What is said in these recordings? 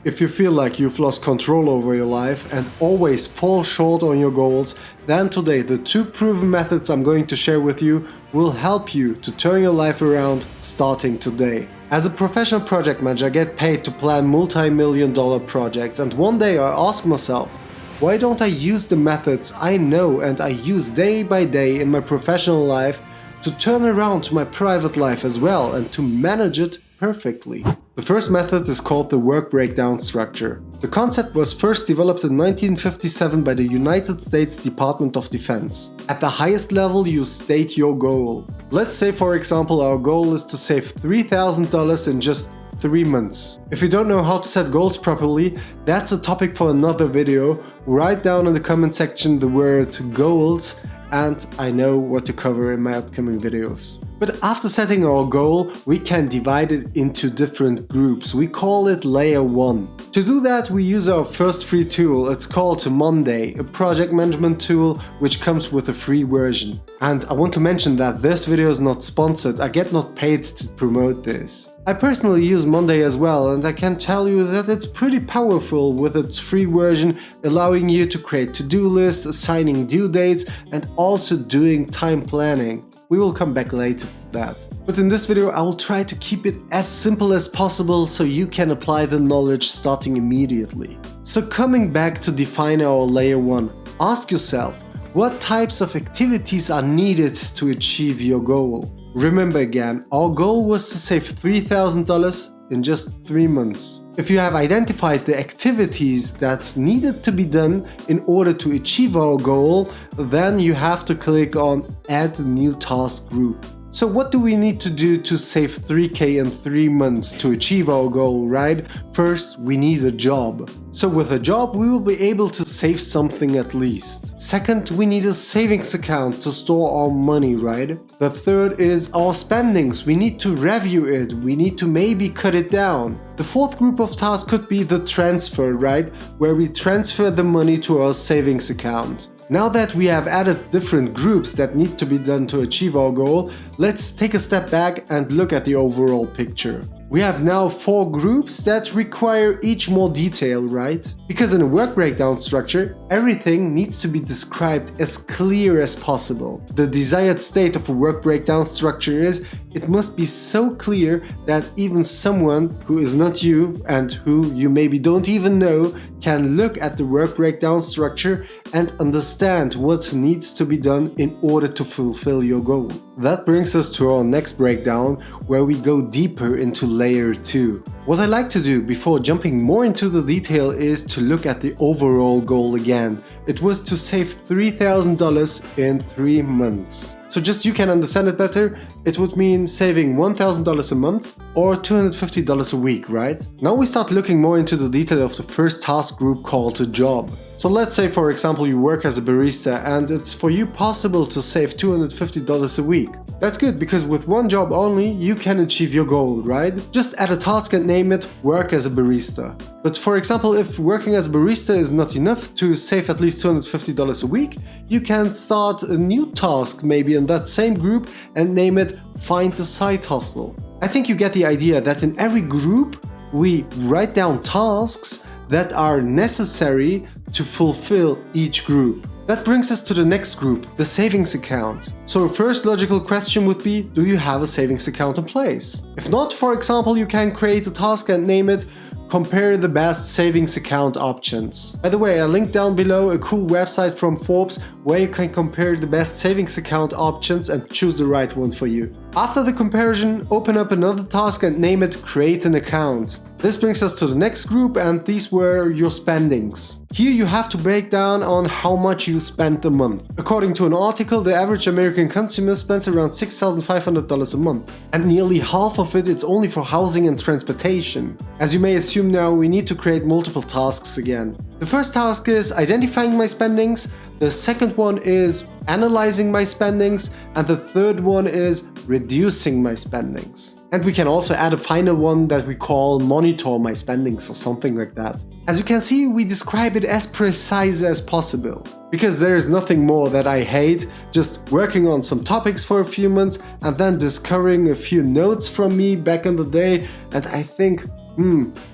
If you feel like you've lost control over your life and always fall short on your goals, then today the 2 proven methods I'm going to share with you will help you to turn your life around starting today. As a professional project manager, I get paid to plan multi-million-dollar projects, and one day I ask myself, why don't I use the methods I know and I use day by day in my professional life to turn around my private life as well and to manage it perfectly? The first method is called the work breakdown structure. The concept was first developed in 1957 by the United States Department of Defense. At the highest level, you state your goal. Let's say, for example, our goal is to save $3,000 in just 3 months. If you don't know how to set goals properly, that's a topic for another video. Write down in the comment section the word goals and I know what to cover in my upcoming videos. But after setting our goal, we can divide it into different groups. We call it layer 1. To do that, we use our first free tool. It's called Monday, a project management tool which comes with a free version. And I want to mention that this video is not sponsored. I get not paid to promote this. I personally use Monday as well, and I can tell you that it's pretty powerful with its free version, allowing you to create to-do lists, assigning due dates, and also doing time planning. We will come back later to that. But in this video I will try to keep it as simple as possible so you can apply the knowledge starting immediately. So coming back to define our layer 1, ask yourself, what types of activities are needed to achieve your goal? Remember again, our goal was to save $3,000 in just 3 months. If you have identified the activities that needed to be done in order to achieve our goal, then you have to click on Add New Task Group. So what do we need to do to save 3K in 3 months to achieve our goal, right? First, we need a job. So with a job, we will be able to save something at least. Second, we need a savings account to store our money, right? The third is our spendings. We need to review it. We need to maybe cut it down. The fourth group of tasks could be the transfer, right? Where we transfer the money to our savings account. Now that we have added different groups that need to be done to achieve our goal, let's take a step back and look at the overall picture. We have now 4 groups that require each more detail, right? Because in a work breakdown structure, everything needs to be described as clear as possible. The desired state of a work breakdown structure is it must be so clear that even someone who is not you and who you maybe don't even know can look at the work breakdown structure and understand what needs to be done in order to fulfill your goal. That brings us to our next breakdown, where we go deeper into layer 2. What I like to do before jumping more into the detail is to look at the overall goal again. It was to save $3,000 in 3 months. So just you can understand it better, it would mean saving $1,000 a month or $250 a week, right? Now we start looking more into the detail of the first task group called a job. So let's say, for example, you work as a barista and it's for you possible to save $250 a week. That's good, because with one job only you can achieve your goal, right? Just add a task and name it work as a barista. But for example, if working as a barista is not enough to save at least $250 a week, you can start a new task maybe in that same group and name it find a side hustle. I think you get the idea that in every group we write down tasks that are necessary to fulfill each group. That brings us to the next group, the savings account. So a first logical question would be, do you have a savings account in place? If not, for example, you can create a task and name it compare the best savings account options. By the way, I linked down below a cool website from Forbes where you can compare the best savings account options and choose the right one for you. After the comparison, open up another task and name it create an account. This brings us to the next group, and these were your spendings. Here you have to break down on how much you spent a month. According to an article, the average American consumer spends around $6,500 a month, and nearly half of it is only for housing and transportation. As you may assume now, we need to create multiple tasks again. The first task is identifying my spendings, the second one is analyzing my spendings, and the third one is reducing my spendings. And we can also add a final one that we call monitor my spendings or something like that. As you can see, we describe it as precise as possible. Because there is nothing more that I hate, just working on some topics for a few months and then discovering a few notes from me back in the day, and I think,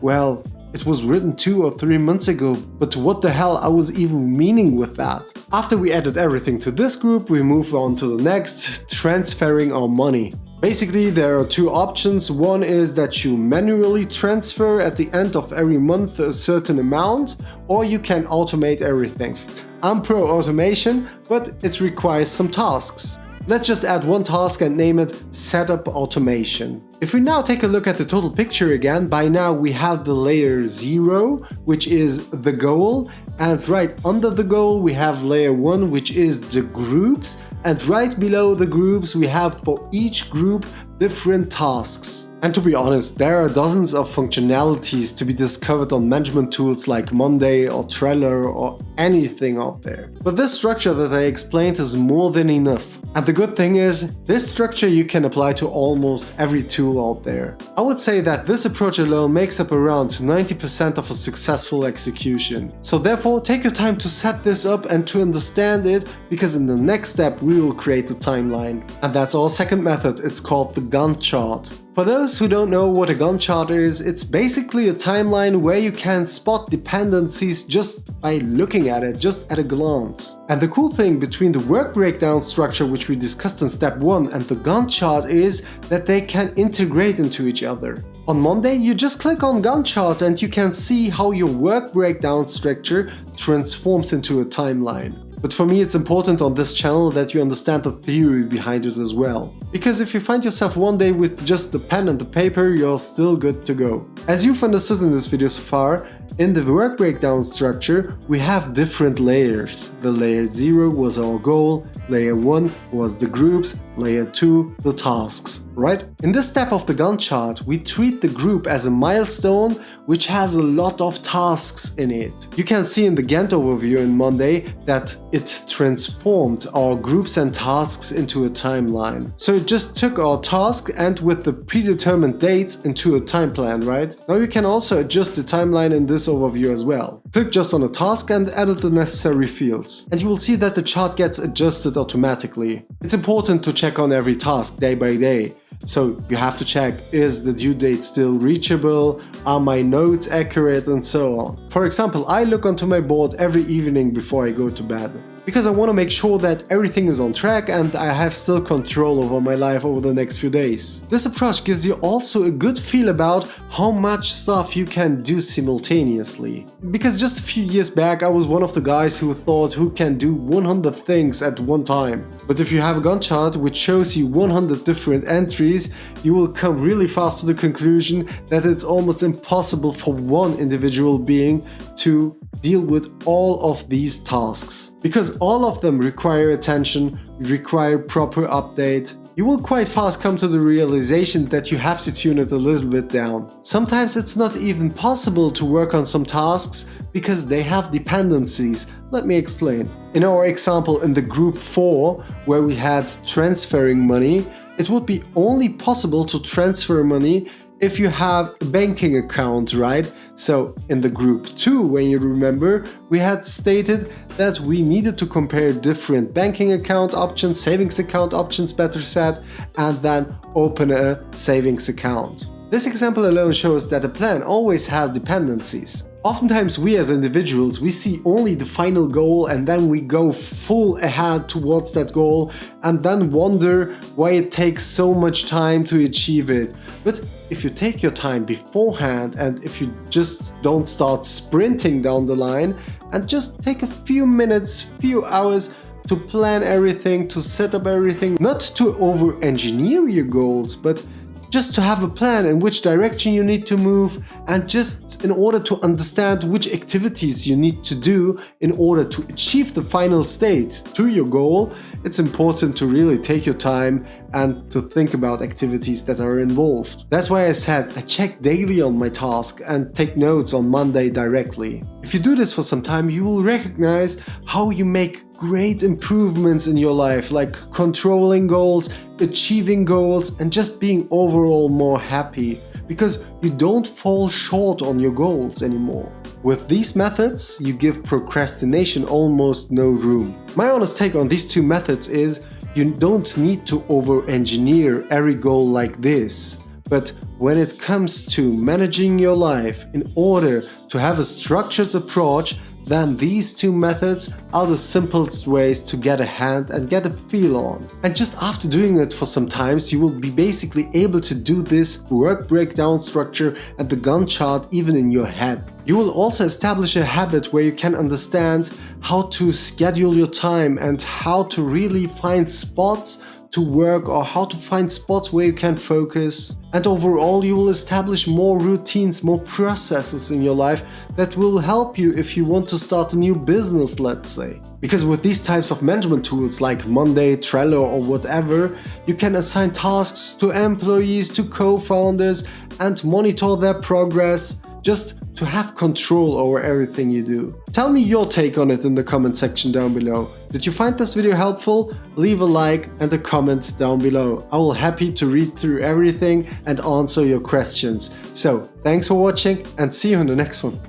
well, It was written 2 or 3 months ago, but what the hell I was even meaning with that? After we added everything to this group, we move on to the next, transferring our money. Basically, there are 2 options. One is that you manually transfer at the end of every month a certain amount, or you can automate everything. I'm pro automation, but it requires some tasks. Let's just add one task and name it Setup Automation. If we now take a look at the total picture again, by now we have the layer 0, which is the goal, and right under the goal we have layer 1, which is the groups, and right below the groups we have for each group different tasks. And to be honest, there are dozens of functionalities to be discovered on management tools like Monday or Trello or anything out there. But this structure that I explained is more than enough. And the good thing is, this structure you can apply to almost every tool out there. I would say that this approach alone makes up around 90% of a successful execution. So therefore, take your time to set this up and to understand it, because in the next step we will create a timeline. And that's our second method. It's called the Gantt Chart. For those who don't know what a Gantt chart is, it's basically a timeline where you can spot dependencies just by looking at it, just at a glance. And the cool thing between the work breakdown structure, which we discussed in step 1, and the Gantt chart is that they can integrate into each other. On Monday, you just click on Gantt chart and you can see how your work breakdown structure transforms into a timeline. But for me, it's important on this channel that you understand the theory behind it as well. Because if you find yourself one day with just the pen and the paper, you're still good to go. As you've understood in this video so far, in the work breakdown structure, we have different layers. The layer 0 was our goal, layer 1 was the groups, layer 2 the tasks, right? In this step of the Gantt chart, we treat the group as a milestone which has a lot of tasks in it. You can see in the Gantt overview in Monday that it transformed our groups and tasks into a timeline. So it just took our task and with the predetermined dates into a time plan, right? Now you can also adjust the timeline in this overview as well. Click just on a task and edit the necessary fields. And you will see that the chart gets adjusted automatically. It's important to check on every task day by day. So you have to check, is the due date still reachable, are my notes accurate, and so on. For example, I look onto my board every evening before I go to bed, because I want to make sure that everything is on track and I have still control over my life over the next few days. This approach gives you also a good feel about how much stuff you can do simultaneously. Because just a few years back I was one of the guys who thought who can do 100 things at one time. But if you have a Gantt chart which shows you 100 different entries, you will come really fast to the conclusion that it's almost impossible for one individual being to deal with all of these tasks. Because all of them require attention, require proper update. You will quite fast come to the realization that you have to tune it a little bit down. Sometimes it's not even possible to work on some tasks because they have dependencies. Let me explain. In our example in the group 4, where we had transferring money, it would be only possible to transfer money if you have a banking account, right? So in the group 2, when you remember, we had stated that we needed to compare different banking account options, savings account options better said, and then open a savings account. This example alone shows that a plan always has dependencies. Oftentimes we as individuals, we see only the final goal and then we go full ahead towards that goal and then wonder why it takes so much time to achieve it. But if you take your time beforehand and if you just don't start sprinting down the line and just take a few minutes, few hours to plan everything, to set up everything, not to over-engineer your goals, but just to have a plan in which direction you need to move and just in order to understand which activities you need to do in order to achieve the final state to your goal, it's important to really take your time and to think about activities that are involved. That's why I said I check daily on my task and take notes on Monday directly. If you do this for some time, you will recognize how you make great improvements in your life, like controlling goals, achieving goals, and just being overall more happy, because you don't fall short on your goals anymore. With these methods, you give procrastination almost no room. My honest take on these two methods is you don't need to over-engineer every goal like this, But when it comes to managing your life in order to have a structured approach, then these two methods are the simplest ways to get a hand and get a feel on. And just after doing it for some times, you will be basically able to do this work breakdown structure and the Gantt chart even in your head. You will also establish a habit where you can understand how to schedule your time and how to really find spots to work or how to find spots where you can focus. And overall, you will establish more routines, more processes in your life that will help you if you want to start a new business, let's say. Because with these types of management tools like Monday, Trello or whatever, you can assign tasks to employees, to co-founders and monitor their progress, just to have control over everything you do. Tell me your take on it in the comment section down below. Did you find this video helpful? Leave a like and a comment down below. I will be happy to read through everything and answer your questions. So, thanks for watching and see you in the next one.